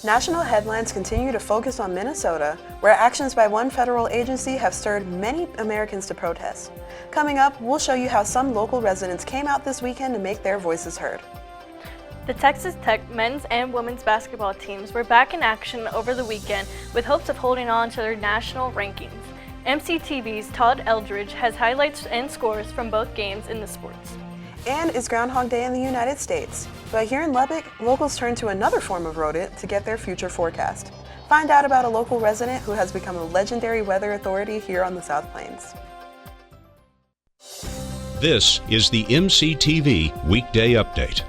National headlines continue to focus on Minnesota, where actions by one federal agency have stirred many Americans to protest. Coming up, we'll show you how some local residents came out this weekend to make their voices heard. The Texas Tech men's and women's basketball teams were back in action over the weekend with hopes of holding on to their national rankings. MCTV's Todd Eldridge has highlights and scores from both games in the sports. And it's Groundhog Day in the United States. But here in Lubbock, locals turn to another form of rodent to get their future forecast. Find out about a local resident who has become a legendary weather authority here on the South Plains. This is the MCTV Weekday Update.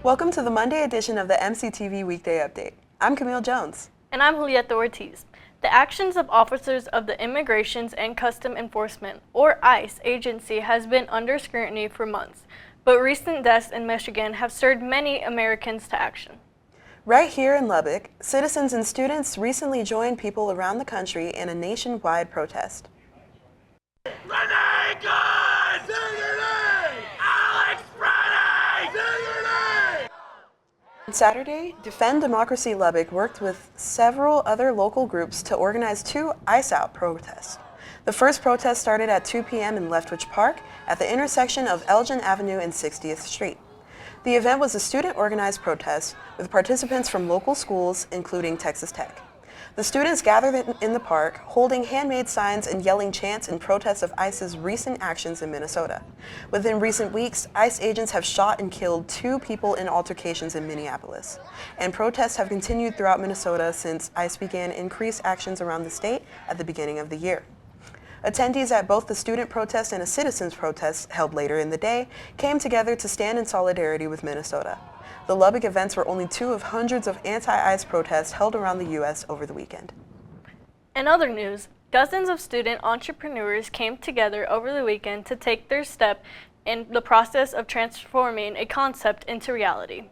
Welcome to the Monday edition of the MCTV Weekday Update. I'm Camille Jones. And I'm Julieta Ortiz. The actions of officers of the Immigrations and Custom Enforcement, or ICE, agency has been under scrutiny for months, but recent deaths in Michigan have stirred many Americans to action. Right here in Lubbock, citizens and students recently joined people around the country in a nationwide protest. Renee Good! Say your name! Alex Brady! Say your name! On Saturday, Defend Democracy Lubbock worked with several other local groups to organize two ICE Out protests. The first protest started at 2 p.m. in Leftwich Park at the intersection of Elgin Avenue and 60th Street. The event was a student-organized protest with participants from local schools, including Texas Tech. The students gathered in the park, holding handmade signs and yelling chants in protest of ICE's recent actions in Minnesota. Within recent weeks, ICE agents have shot and killed 2 people in altercations in Minneapolis. And protests have continued throughout Minnesota since ICE began increased actions around the state at the beginning of the year. Attendees at both the student protest and a citizens protest held later in the day came together to stand in solidarity with Minnesota. The Lubbock events were only 2 of hundreds of anti-ICE protests held around the U.S. over the weekend. In other news, dozens of student entrepreneurs came together over the weekend to take their step in the process of transforming a concept into reality.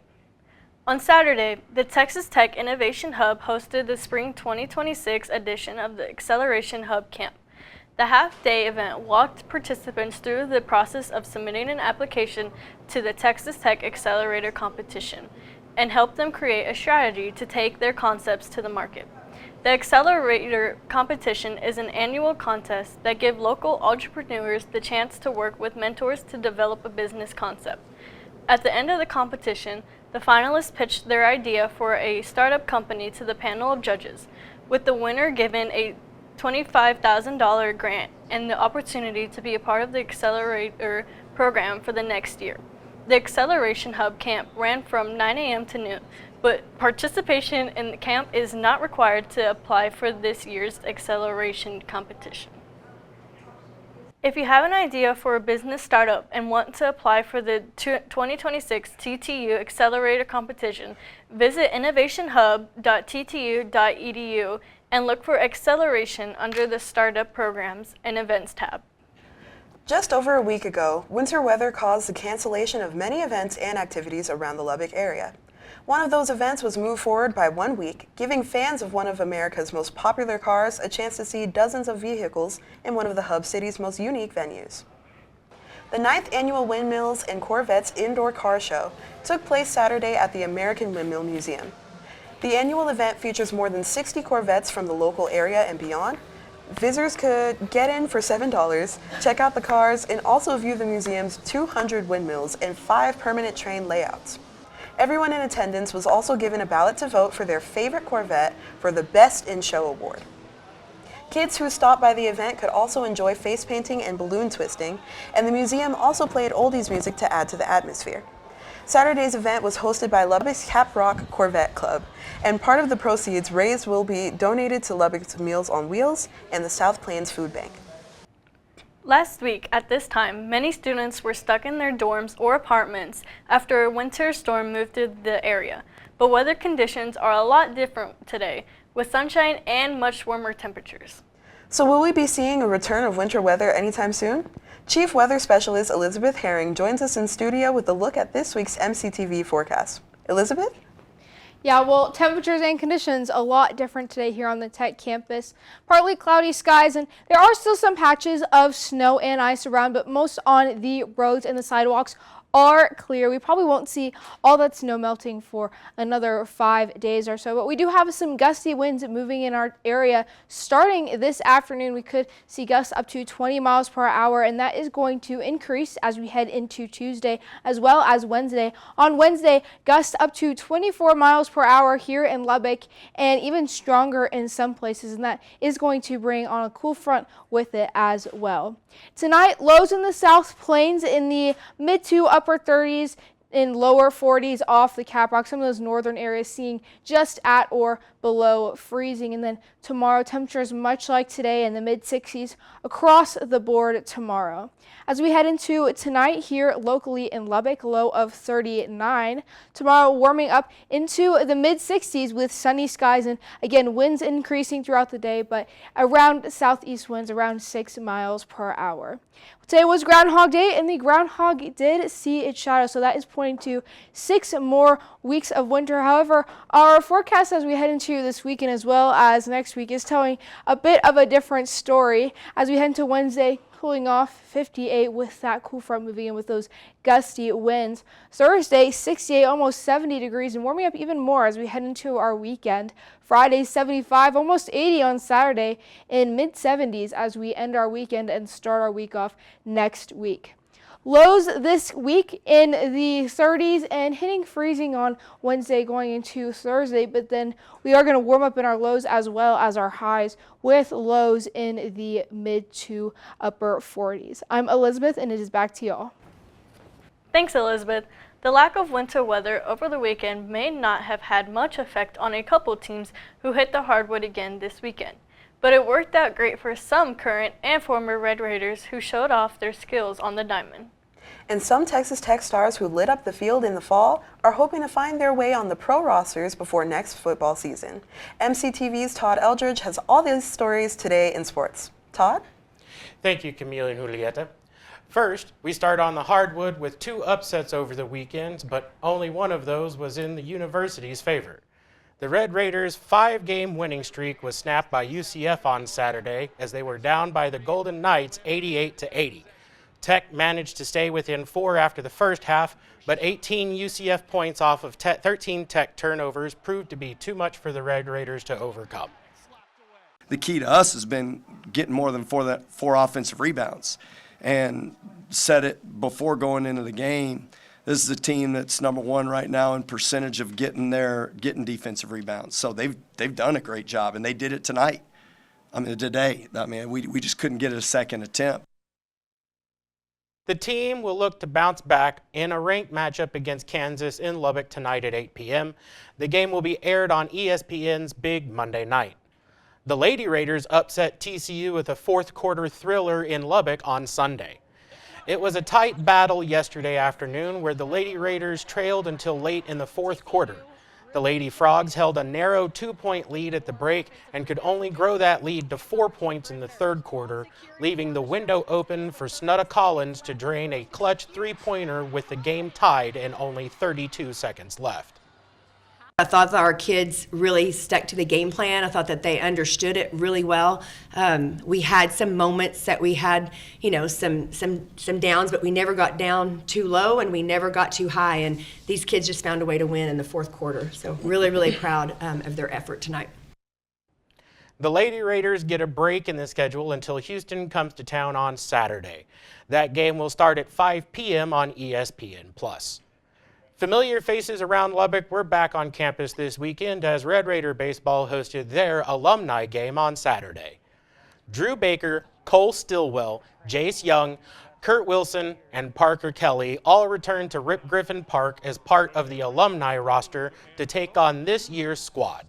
On Saturday, the Texas Tech Innovation Hub hosted the Spring 2026 edition of the Acceleration Hub Camp. The half-day event walked participants through the process of submitting an application to the Texas Tech Accelerator competition and helped them create a strategy to take their concepts to the market. The Accelerator competition is an annual contest that gives local entrepreneurs the chance to work with mentors to develop a business concept. At the end of the competition, the finalists pitched their idea for a startup company to the panel of judges, with the winner given a $25,000 grant and the opportunity to be a part of the Accelerator program for the next year. The Acceleration Hub Camp ran from 9 a.m. to noon, but participation in the camp is not required to apply for this year's Acceleration competition. If you have an idea for a business startup and want to apply for the 2026 TTU Accelerator competition, visit innovationhub.ttu.edu and look for Acceleration under the Startup Programs and Events tab. Just over a week ago, winter weather caused the cancellation of many events and activities around the Lubbock area. One of those events was moved forward by 1 week, giving fans of one of America's most popular cars a chance to see dozens of vehicles in one of the Hub City's most unique venues. The 9th Annual Windmills and Corvettes Indoor Car Show took place Saturday at the American Windmill Museum. The annual event features more than 60 Corvettes from the local area and beyond. Visitors could get in for $7, check out the cars, and also view the museum's 200 windmills and 5 permanent train layouts. Everyone in attendance was also given a ballot to vote for their favorite Corvette for the Best in Show award. Kids who stopped by the event could also enjoy face painting and balloon twisting, and the museum also played oldies music to add to the atmosphere. Saturday's event was hosted by Lubbock's Cap Rock Corvette Club, and part of the proceeds raised will be donated to Lubbock's Meals on Wheels and the South Plains Food Bank. Last week, at this time, many students were stuck in their dorms or apartments after a winter storm moved through the area. But weather conditions are a lot different today, with sunshine and much warmer temperatures. So will we be seeing a return of winter weather anytime soon? Chief Weather Specialist Elisabeth Herring joins us in studio with a look at this week's MCTV forecast. Elisabeth? Yeah, well, temperatures and conditions a lot different today here on the Tech campus. Partly cloudy skies, and there are still some patches of snow and ice around, but most on the roads and the sidewalks are clear. We probably won't see all that snow melting for another 5 days or so, but we do have some gusty winds moving in our area. Starting this afternoon, we could see gusts up to 20 miles per hour, and that is going to increase as we head into Tuesday as well as Wednesday. On Wednesday, gusts up to 24 miles per hour here in Lubbock, and even stronger in some places, and that is going to bring on a cool front with it as well. Tonight, lows in the South Plains in the mid to upper 30s, in lower 40s off the Caprock. Some of those northern areas seeing just at or below freezing. And then tomorrow, temperatures much like today in the mid 60s across the board tomorrow. As we head into tonight here locally in Lubbock, low of 39. Tomorrow, warming up into the mid 60s with sunny skies, and again, winds increasing throughout the day, but around southeast winds around 6 miles per hour. Today was Groundhog Day, and the groundhog did see its shadow, so that is pointing to 6 more weeks of winter. However, our forecast as we head into this weekend as well as next week is telling a bit of a different story. As we head into Wednesday, cooling off 58 with that cool front moving in with those gusty winds. Thursday, 68, almost 70 degrees, and warming up even more as we head into our weekend. Friday, 75, almost 80 on Saturday, in mid 70s as we end our weekend and start our week off next week. Lows this week in the 30s and hitting freezing on Wednesday going into Thursday, but then we are going to warm up in our lows as well as our highs with lows in the mid to upper 40s. I'm Elizabeth, and it is back to y'all. Thanks, Elizabeth. The lack of winter weather over the weekend may not have had much effect on a couple teams who hit the hardwood again this weekend, but it worked out great for some current and former Red Raiders who showed off their skills on the diamond. And some Texas Tech stars who lit up the field in the fall are hoping to find their way on the pro rosters before next football season. MCTV's Todd Eldridge has all these stories today in sports. Todd? Thank you, Camille and Julieta. First, we start on the hardwood with 2 upsets over the weekend, but only one of those was in the university's favor. The Red Raiders' 5-game winning streak was snapped by UCF on Saturday as they were down by the Golden Knights 88-80. Tech managed to stay within 4 after the first half, but 18 UCF points off of 13 Tech turnovers proved to be too much for the Red Raiders to overcome. The key to us has been getting more than 4 offensive rebounds, and said it before going into the game. This is a team that's number 1 right now in percentage of getting defensive rebounds. So they've done a great job, and they did it tonight. Today. We just couldn't get a second attempt. The team will look to bounce back in a ranked matchup against Kansas in Lubbock tonight at 8 p.m. The game will be aired on ESPN's Big Monday Night. The Lady Raiders upset TCU with a fourth-quarter thriller in Lubbock on Sunday. It was a tight battle yesterday afternoon where the Lady Raiders trailed until late in the fourth quarter. The Lady Frogs held a narrow 2-point lead at the break and could only grow that lead to 4 points in the third quarter, leaving the window open for Snutta Collins to drain a clutch 3-pointer with the game tied and only 32 seconds left. I thought that our kids really stuck to the game plan. I thought that they understood it really well. We had some moments that we had, some downs, but we never got down too low and we never got too high. And these kids just found a way to win in the fourth quarter. So really, really proud of their effort tonight. The Lady Raiders get a break in the schedule until Houston comes to town on Saturday. That game will start at 5 p.m. on ESPN+. Familiar faces around Lubbock were back on campus this weekend as Red Raider baseball hosted their alumni game on Saturday. Drew Baker, Cole Stillwell, Jace Young, Kurt Wilson, and Parker Kelly all returned to Rip Griffin Park as part of the alumni roster to take on this year's squad.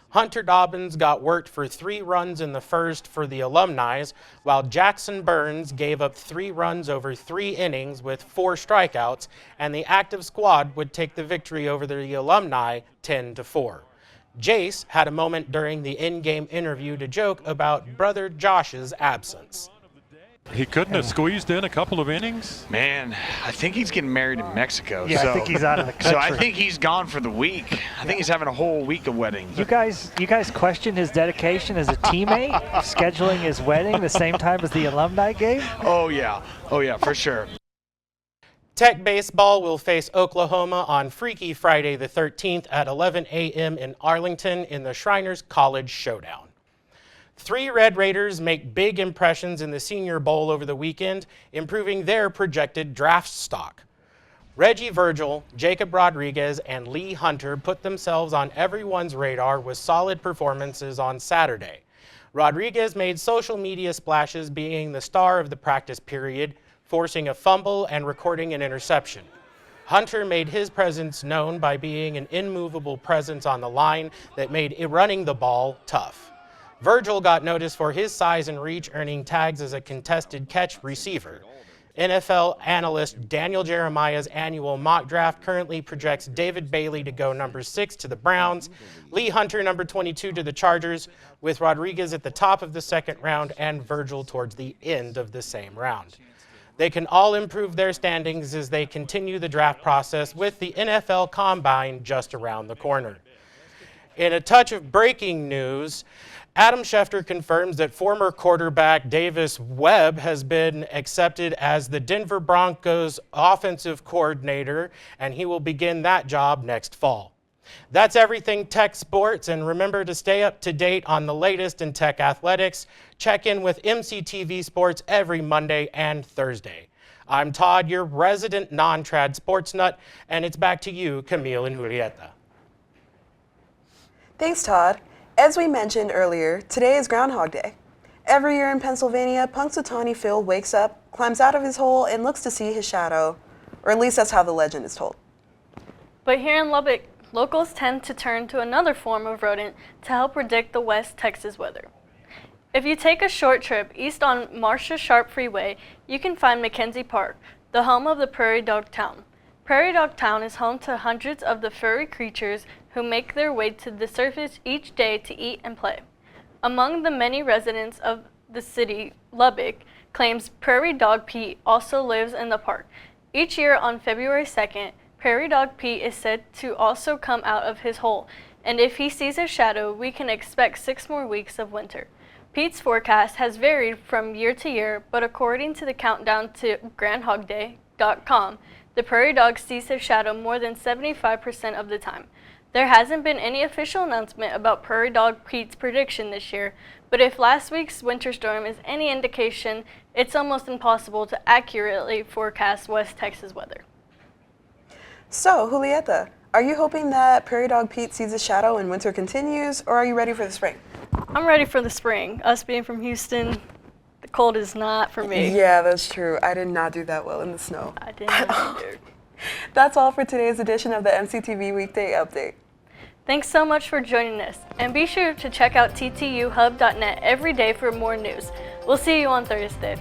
Hunter Dobbins got worked for 3 runs in the first for the alumni, while Jackson Burns gave up 3 runs over 3 innings with 4 strikeouts, and the active squad would take the victory over the alumni 10-4. Jace had a moment during the in-game interview to joke about brother Josh's absence. He couldn't have squeezed in a couple of innings? Man, I think he's getting married in Mexico. Yeah, so, I think he's out of the country. So I think he's gone for the week. I think he's having a whole week of weddings. You guys question his dedication as a teammate, scheduling his wedding the same time as the alumni game? Oh yeah, for sure. Tech baseball will face Oklahoma on Freaky Friday the 13th at 11 a.m. in Arlington in the Shriners College Showdown. 3 Red Raiders make big impressions in the Senior Bowl over the weekend, improving their projected draft stock. Reggie Virgil, Jacob Rodriguez, and Lee Hunter put themselves on everyone's radar with solid performances on Saturday. Rodriguez made social media splashes, being the star of the practice period, forcing a fumble and recording an interception. Hunter made his presence known by being an immovable presence on the line that made running the ball tough. Virgil got noticed for his size and reach, earning tags as a contested catch receiver. NFL analyst Daniel Jeremiah's annual mock draft currently projects David Bailey to go number 6 to the Browns, Lee Hunter number 22 to the Chargers, with Rodriguez at the top of the second round and Virgil towards the end of the same round. They can all improve their standings as they continue the draft process, with the NFL Combine just around the corner. In a touch of breaking news, Adam Schefter confirms that former quarterback Davis Webb has been accepted as the Denver Broncos offensive coordinator, and he will begin that job next fall. That's everything Tech Sports, and remember to stay up to date on the latest in Tech athletics. Check in with MCTV Sports every Monday and Thursday. I'm Todd, your resident non-trad sports nut, and it's back to you, Camille and Julieta. Thanks, Todd. As we mentioned earlier, today is Groundhog Day. Every year in Pennsylvania, Punxsutawney Phil wakes up, climbs out of his hole, and looks to see his shadow. Or at least that's how the legend is told. But here in Lubbock, locals tend to turn to another form of rodent to help predict the West Texas weather. If you take a short trip east on Marcia Sharp Freeway, you can find McKenzie Park, the home of the Prairie Dog Town. Prairie Dog Town is home to hundreds of the furry creatures who make their way to the surface each day to eat and play. Among the many residents of the city, Lubbock claims Prairie Dog Pete also lives in the park. Each year on February 2nd, Prairie Dog Pete is said to also come out of his hole, and if he sees a shadow, we can expect 6 more weeks of winter. Pete's forecast has varied from year to year, but according to the countdown to GroundhogDay.com, the prairie dog sees his shadow more than 75% of the time. There hasn't been any official announcement about Prairie Dog Pete's prediction this year, but if last week's winter storm is any indication, it's almost impossible to accurately forecast West Texas weather. So, Julieta, are you hoping that Prairie Dog Pete sees his shadow and winter continues, or are you ready for the spring? I'm ready for the spring. Us being from Houston, the cold is not for me. Yeah, that's true. I did not do that well in the snow. I didn't either. That's all for today's edition of the MCTV Weekday Update. Thanks so much for joining us, and be sure to check out ttuhub.net every day for more news. We'll see you on Thursday.